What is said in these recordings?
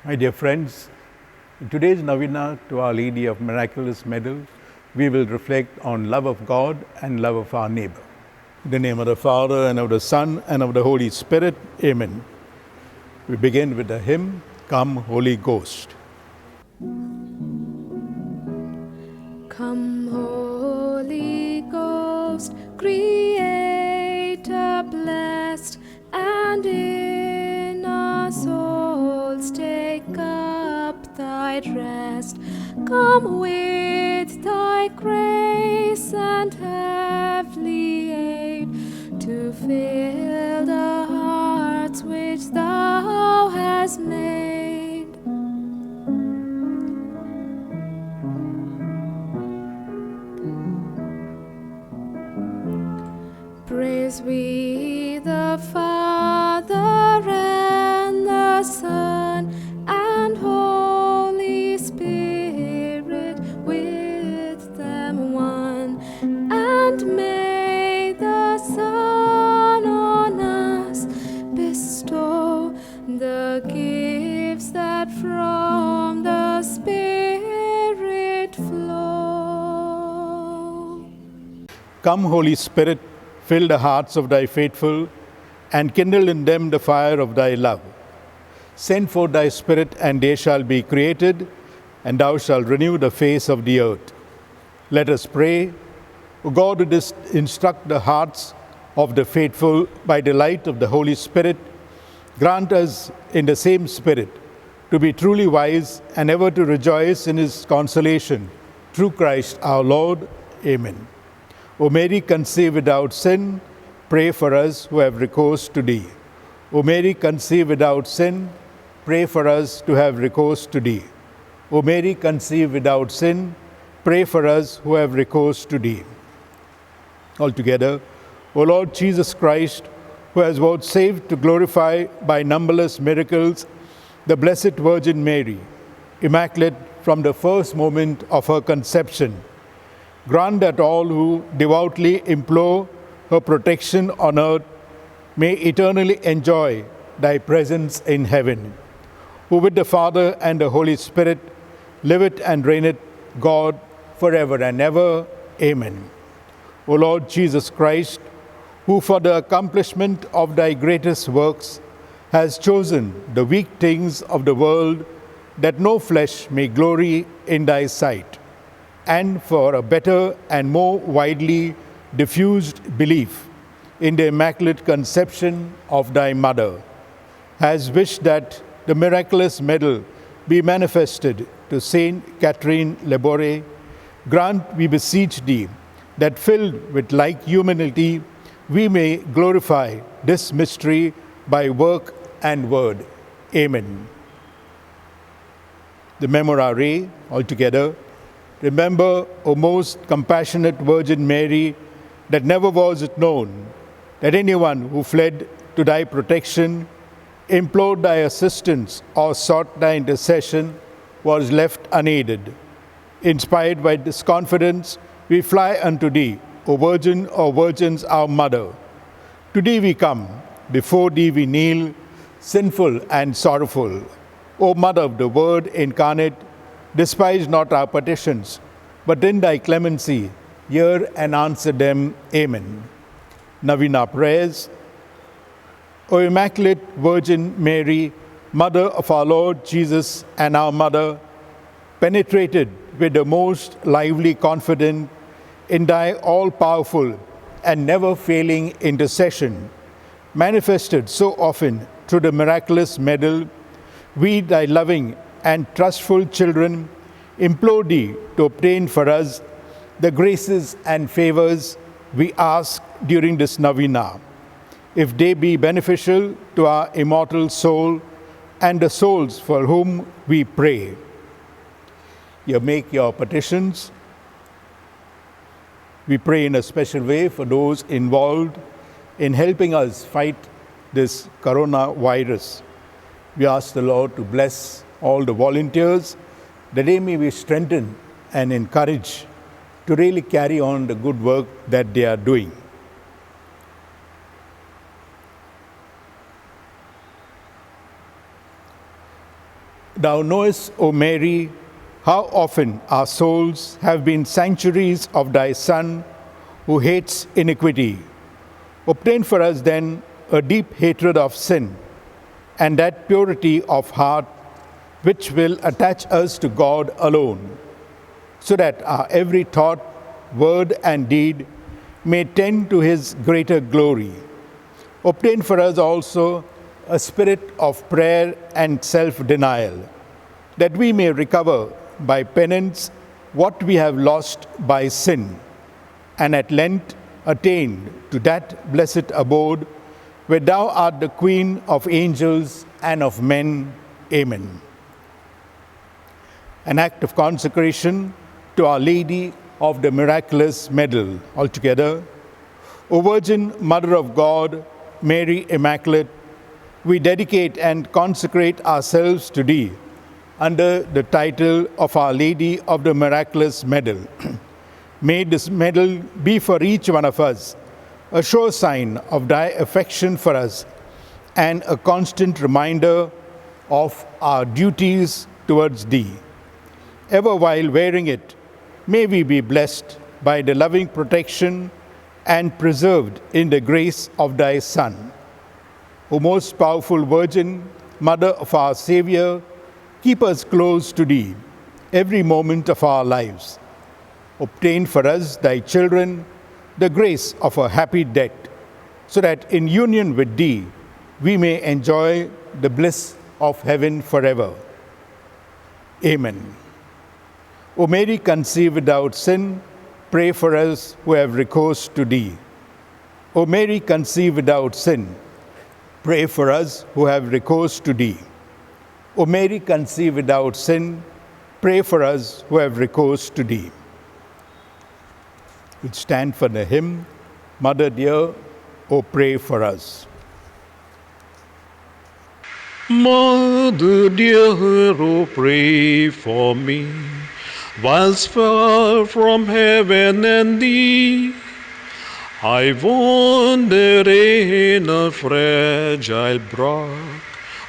My dear friends, in today's Novena to Our Lady of Miraculous Medal, we will reflect on love of God and love of our neighbor. In the name of the Father, and of the Son, and of the Holy Spirit, Amen. We begin with the hymn, Come, Holy Ghost. Come, Holy Ghost, Creator blessed, and in our souls take up thy rest. Come with thy grace and heavenly aid to fill the hearts which thou hast made. Praise we the Father and the Son and Holy Spirit, with them one. And may the Son on us bestow the gifts that from the Spirit flow. Come, Holy Spirit, fill the hearts of thy faithful, and kindle in them the fire of thy love. Send forth thy Spirit, and they shall be created, and thou shalt renew the face of the earth. Let us pray. O God, who didst instruct the hearts of the faithful by the light of the Holy Spirit, grant us in the same Spirit to be truly wise and ever to rejoice in his consolation. Through Christ our Lord. Amen. O Mary, conceived without sin, pray for us who have recourse to thee. O Mary, conceived without sin, pray for us to have recourse to thee. O Mary, conceived without sin, pray for us who have recourse to thee. Altogether, O Lord Jesus Christ, who has vouchsafed to glorify by numberless miracles the Blessed Virgin Mary, immaculate from the first moment of her conception, grant that all who devoutly implore her protection on earth may eternally enjoy thy presence in heaven, who with the Father and the Holy Spirit liveth and reigneth, God, forever and ever. Amen. O Lord Jesus Christ, who for the accomplishment of thy greatest works has chosen the weak things of the world, that no flesh may glory in thy sight, and for a better and more widely diffused belief in the Immaculate Conception of thy Mother, has wished that the miraculous medal be manifested to Saint Catherine Labouré. Grant, we beseech thee, that filled with like humility, we may glorify this mystery by work and word. Amen. The Memorare, altogether. Remember, O most compassionate Virgin Mary, that never was it known that anyone who fled to thy protection, implored thy assistance, or sought thy intercession was left unaided. Inspired by this confidence, we fly unto thee, O Virgin or Virgins, our Mother. To thee we come, before thee we kneel, sinful and sorrowful. O Mother of the Word incarnate, despise not our petitions, but in thy clemency hear and answer them. Amen. Novena prayers. O Immaculate Virgin Mary, Mother of our Lord Jesus and our Mother, penetrated with the most lively confidence in thy all-powerful and never-failing intercession, manifested so often through the miraculous medal, we, thy loving and trustful children, implore thee to obtain for us the graces and favors we ask during this novena, if they be beneficial to our immortal soul and the souls for whom we pray. You make your petitions. We pray in a special way for those involved in helping us fight this coronavirus. We ask the Lord to bless all the volunteers, that they may be strengthened and encouraged to really carry on the good work that they are doing. Thou knowest, O Mary, how often our souls have been sanctuaries of thy Son, who hates iniquity. Obtain for us then a deep hatred of sin, and that purity of heart which will attach us to God alone, so that our every thought, word, and deed may tend to his greater glory. Obtain for us also a spirit of prayer and self-denial, that we may recover by penance what we have lost by sin, and at length attain to that blessed abode where thou art the Queen of angels and of men. Amen. An act of consecration to Our Lady of the Miraculous Medal. Altogether, O Virgin Mother of God, Mary Immaculate, we dedicate and consecrate ourselves to Thee under the title of Our Lady of the Miraculous Medal. May this medal be for each one of us a sure sign of Thy affection for us and a constant reminder of our duties towards Thee. Ever while wearing it, may we be blessed by the loving protection and preserved in the grace of Thy Son. O most powerful Virgin, Mother of our Savior, keep us close to Thee every moment of our lives. Obtain for us, Thy children, the grace of a happy death, so that in union with Thee we may enjoy the bliss of heaven forever. Amen. O Mary, conceived without sin, pray for us who have recourse to Thee. O Mary, conceived without sin, pray for us who have recourse to Thee. O Mary, conceived without sin, pray for us who have recourse to Thee. We'll stand for the hymn, Mother dear, O pray for us. Mother dear, oh pray for me, whilst far from heaven and Thee, I wander in a fragile bark,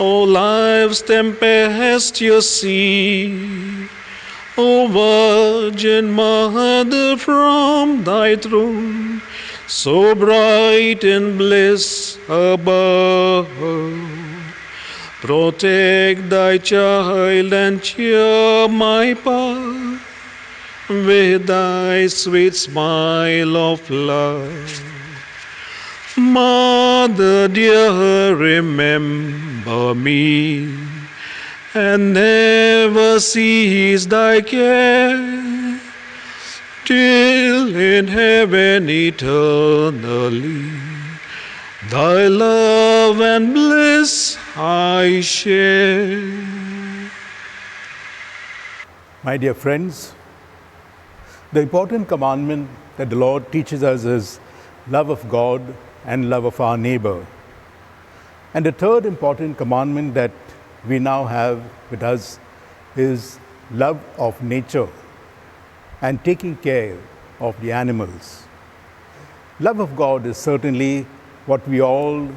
O life's tempestuous sea. O Virgin Mother, from Thy throne, so bright in bliss above, protect Thy child and cheer my path with Thy sweet smile of love. Mother dear, remember me, and never cease Thy care, till in heaven eternally Thy love and bliss I share. My dear friends, the important commandment that the Lord teaches us is love of God and love of our neighbor. And the third important commandment that we now have with us is love of nature and taking care of the animals. Love of God is certainly what we all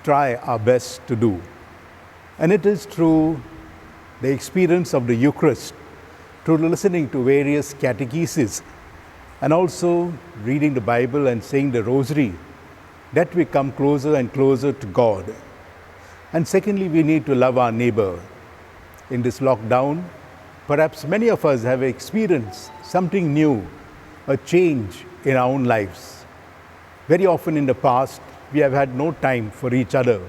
try our best to do. And it is through the experience of the Eucharist, through listening to various catecheses, and also reading the Bible and saying the Rosary, that we come closer and closer to God. And secondly, we need to love our neighbor. In this lockdown, perhaps many of us have experienced something new, a change in our own lives. Very often in the past, we have had no time for each other,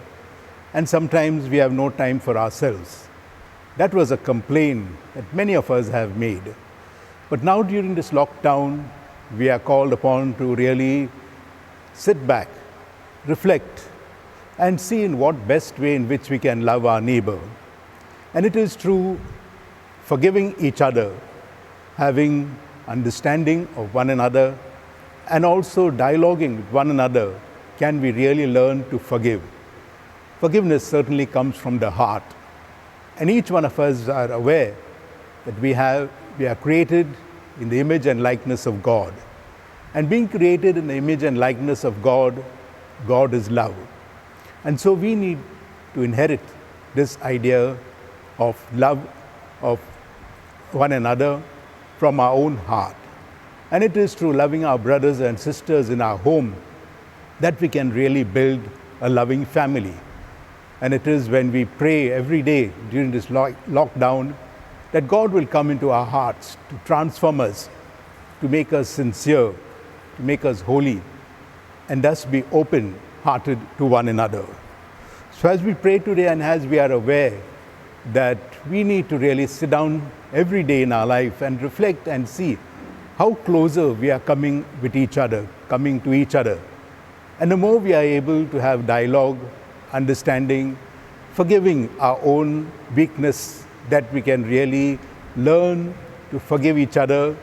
and sometimes we have no time for ourselves. That was a complaint that many of us have made. But now during this lockdown, we are called upon to really sit back, reflect, and see in what best way in which we can love our neighbor. And it is through forgiving each other, having understanding of one another, and also dialoguing with one another, can we really learn to forgive. Forgiveness certainly comes from the heart. And each one of us are aware that we are created in the image and likeness of God. And being created in the image and likeness of God, God is love. And so we need to inherit this idea of love of one another from our own heart. And it is through loving our brothers and sisters in our home that we can really build a loving family. And it is when we pray every day during this lockdown that God will come into our hearts to transform us, to make us sincere, to make us holy, and thus be open-hearted to one another. So as we pray today and as we are aware that we need to really sit down every day in our life and reflect and see how closer we are coming with each other, coming to each other. And the more we are able to have dialogue, understanding, forgiving our own weakness, that we can really learn to forgive each other,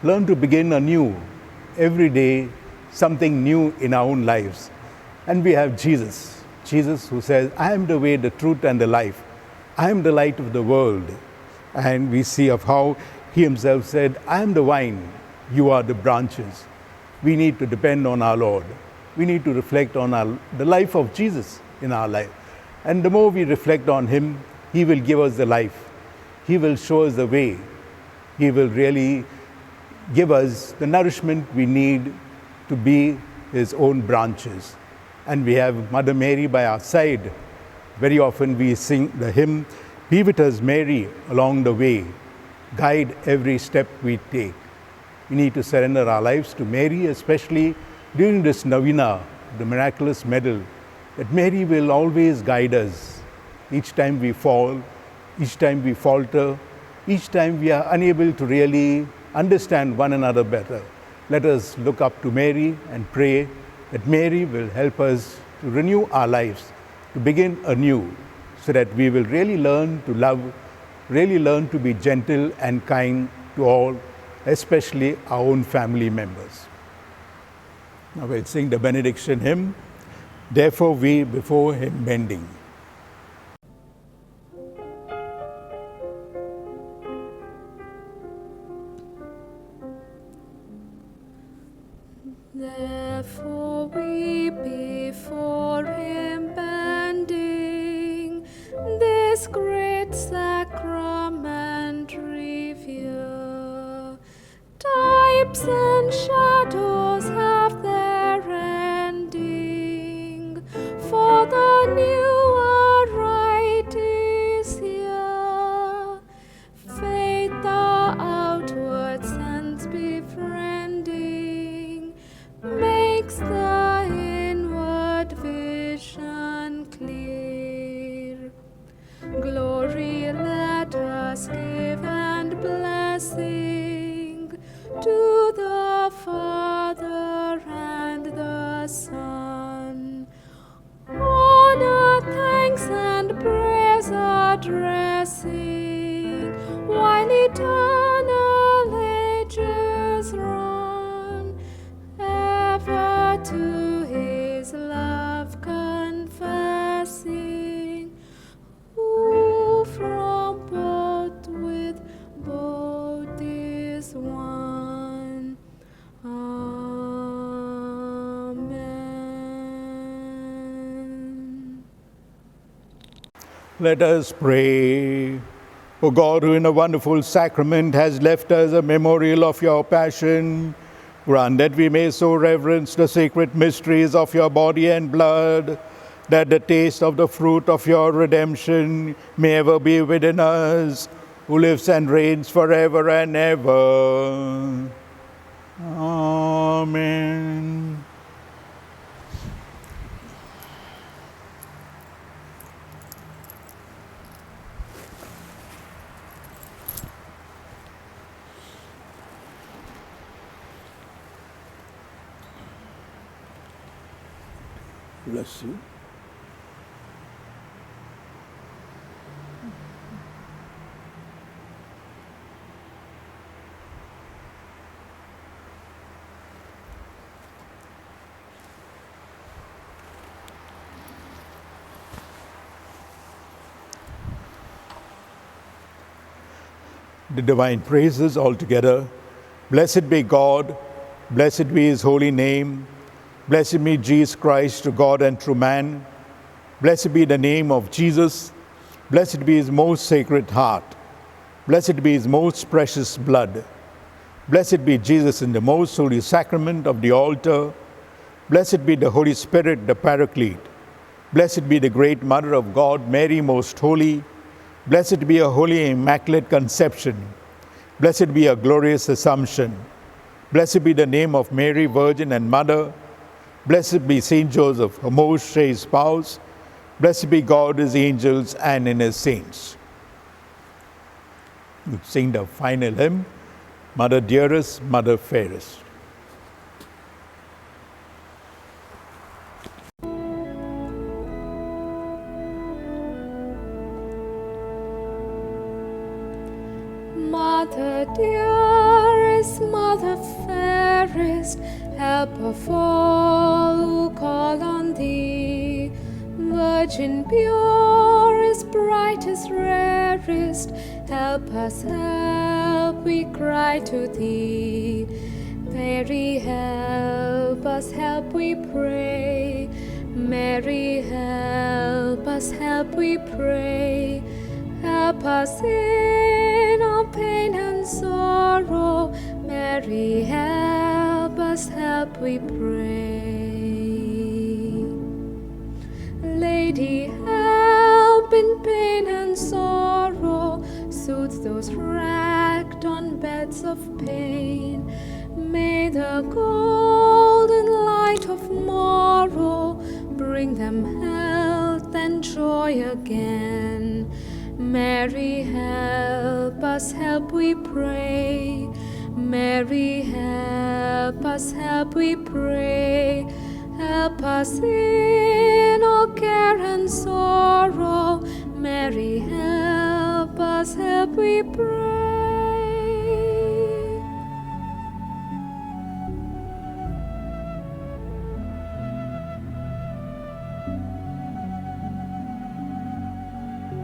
learn to begin anew every day, something new in our own lives. And we have Jesus who says, I am the way, the truth, and the life. I am the light of the world. And we see of how he himself said, I am the vine, you are the branches. We need to depend on our Lord. We need to reflect on the life of Jesus in our life. And the more we reflect on him, he will give us the life. He will show us the way. He will really give us the nourishment we need to be his own branches. And we have Mother Mary by our side. Very often we sing the hymn, Be with us, Mary, along the way. Guide every step we take. We need to surrender our lives to Mary, especially during this novena, the miraculous medal, that Mary will always guide us. Each time we fall, each time we falter, each time we are unable to really understand one another better. Let us look up to Mary and pray that Mary will help us to renew our lives, to begin anew, so that we will really learn to love, really learn to be gentle and kind to all, especially our own family members. Now we'll sing the benediction hymn, Therefore we before him bending. Therefore we before him bending, this great sacrament revere. Types and shadows have their ending, for the newer rite is here. Faith the outward sense befriending, makes the inward vision clear. Glory let us give and blessing to the Father and the Son. Honor, thanks, and praise addressing, while eternal ages run, ever to his love confessing, who from both with both is one. Amen. Let us pray. O God, who in a wonderful sacrament has left us a memorial of your passion, grant that we may so reverence the sacred mysteries of your body and blood, that the taste of the fruit of your redemption may ever be within us, who lives and reigns forever and ever. Amen. Bless you. The divine praises all together. Blessed be God, blessed be his holy name. Blessed be Jesus Christ, true God and true man. Blessed be the name of Jesus. Blessed be his most sacred heart. Blessed be his most precious blood. Blessed be Jesus in the most holy sacrament of the altar. Blessed be the Holy Spirit, the Paraclete. Blessed be the great Mother of God, Mary most holy. Blessed be her holy immaculate conception. Blessed be her glorious assumption. Blessed be the name of Mary, Virgin and Mother. Blessed be Saint Joseph, her most chaste spouse. Blessed be God, his angels, and in his saints. We sing the final hymn, Mother dearest, Mother fairest. Mother dearest, Mother fairest, help of all who call on thee. Virgin purest, brightest, rarest, help us, help, we cry to thee. Mary, help us, help, we pray. Mary, help us, help, we pray. Help us in our pain and sorrow. Mary, help us, help, we pray. Lady, help in pain and sorrow, soothe those racked on beds of pain. May the golden light of morrow bring them health and joy again. Mary, help us, help, we pray. Mary, help us, help, we pray. Help us in our care and sorrow. Mary, help us, help, we pray.